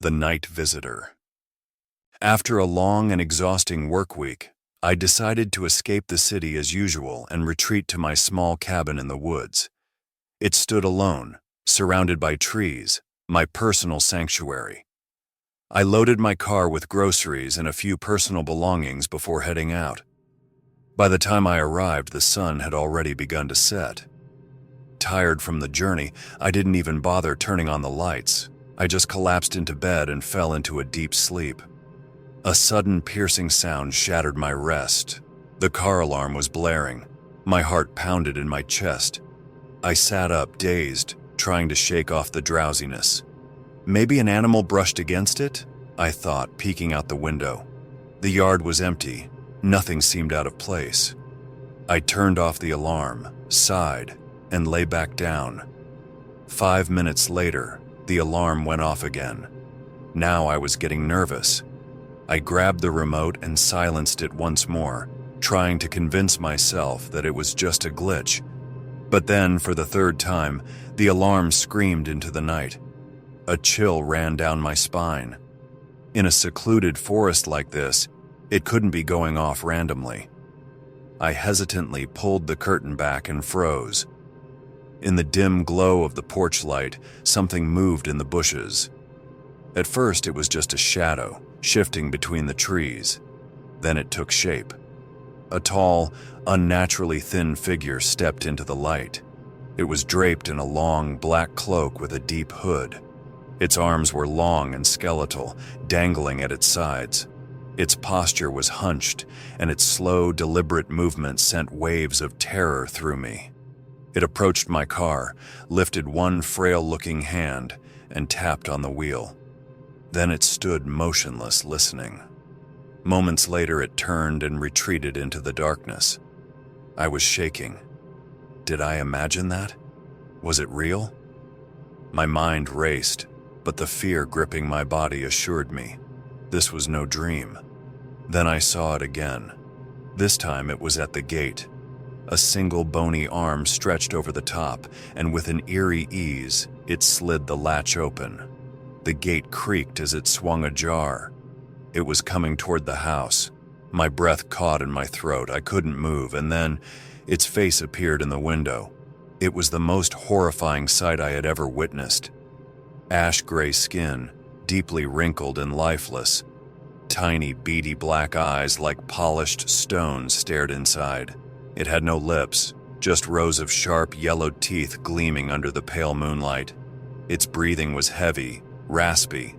The Night Visitor. After a long and exhausting work week, I decided to escape the city as usual and retreat to my small cabin in the woods. It stood alone, surrounded by trees, my personal sanctuary. I loaded my car with groceries and a few personal belongings before heading out. By the time I arrived, the sun had already begun to set. Tired from the journey, I didn't even bother turning on the lights. I just collapsed into bed and fell into a deep sleep. A sudden piercing sound shattered my rest. The car alarm was blaring. My heart pounded in my chest. I sat up, dazed, trying to shake off the drowsiness. Maybe an animal brushed against it? I thought, peeking out the window. The yard was empty. Nothing seemed out of place. I turned off the alarm, sighed, and lay back down. 5 minutes later, the alarm went off again. Now I was getting nervous. I grabbed the remote and silenced it once more, trying to convince myself that it was just a glitch. But then, for the third time, the alarm screamed into the night. A chill ran down my spine. In a secluded forest like this, it couldn't be going off randomly. I hesitantly pulled the curtain back and froze. In the dim glow of the porch light, something moved in the bushes. At first, it was just a shadow, shifting between the trees. Then it took shape. A tall, unnaturally thin figure stepped into the light. It was draped in a long, black cloak with a deep hood. Its arms were long and skeletal, dangling at its sides. Its posture was hunched, and its slow, deliberate movement sent waves of terror through me. It approached my car, lifted one frail-looking hand, and tapped on the wheel. Then it stood motionless, listening. Moments later, it turned and retreated into the darkness. I was shaking. Did I imagine that? Was it real? My mind raced, but the fear gripping my body assured me this was no dream. Then I saw it again. This time it was at the gate. A single bony arm stretched over the top, and with an eerie ease, it slid the latch open. The gate creaked as it swung ajar. It was coming toward the house. My breath caught in my throat. I couldn't move, and then its face appeared in the window. It was the most horrifying sight I had ever witnessed. Ash-gray skin, deeply wrinkled and lifeless. Tiny, beady black eyes like polished stones stared inside. It had no lips, just rows of sharp, yellowed teeth gleaming under the pale moonlight. Its breathing was heavy, raspy.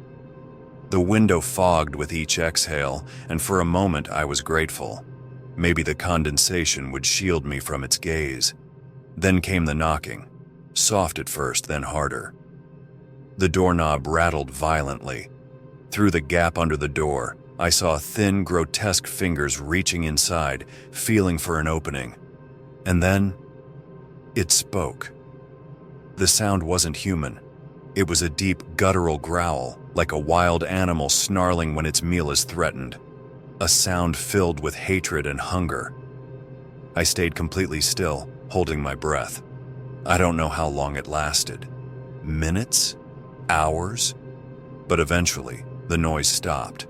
The window fogged with each exhale, and for a moment I was grateful. Maybe the condensation would shield me from its gaze. Then came the knocking, soft at first, then harder. The doorknob rattled violently. Through the gap under the door, I saw thin, grotesque fingers reaching inside, feeling for an opening. And then, it spoke. The sound wasn't human. It was a deep, guttural growl, like a wild animal snarling when its meal is threatened. A sound filled with hatred and hunger. I stayed completely still, holding my breath. I don't know how long it lasted. Minutes? Hours? But eventually, the noise stopped.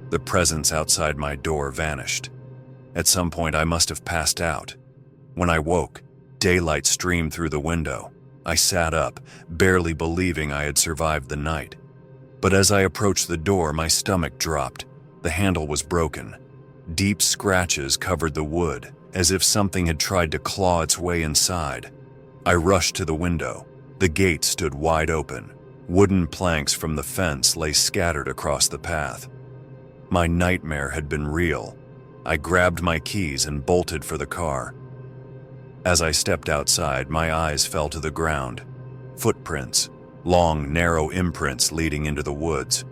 The presence outside my door vanished. At some point, I must have passed out. When I woke, daylight streamed through the window. I sat up, barely believing I had survived the night. But as I approached the door, my stomach dropped. The handle was broken. Deep scratches covered the wood, as if something had tried to claw its way inside. I rushed to the window. The gate stood wide open. Wooden planks from the fence lay scattered across the path. My nightmare had been real. I grabbed my keys and bolted for the car. As I stepped outside, my eyes fell to the ground. Footprints, long, narrow imprints leading into the woods.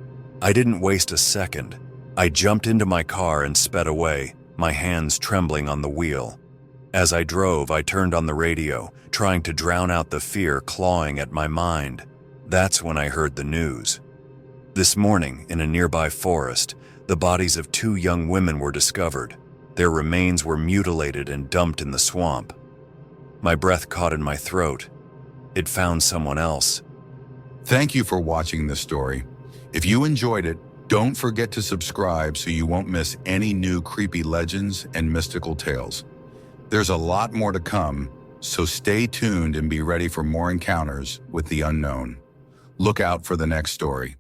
I didn't waste a second. I jumped into my car and sped away, my hands trembling on the wheel. As I drove, I turned on the radio, trying to drown out the fear clawing at my mind. That's when I heard the news. This morning, in a nearby forest, the bodies of 2 young women were discovered. Their remains were mutilated and dumped in the swamp. My breath caught in my throat. It found someone else. Thank you for watching this story. If you enjoyed it, don't forget to subscribe so you won't miss any new creepy legends and mystical tales. There's a lot more to come, so stay tuned and be ready for more encounters with the unknown. Look out for the next story.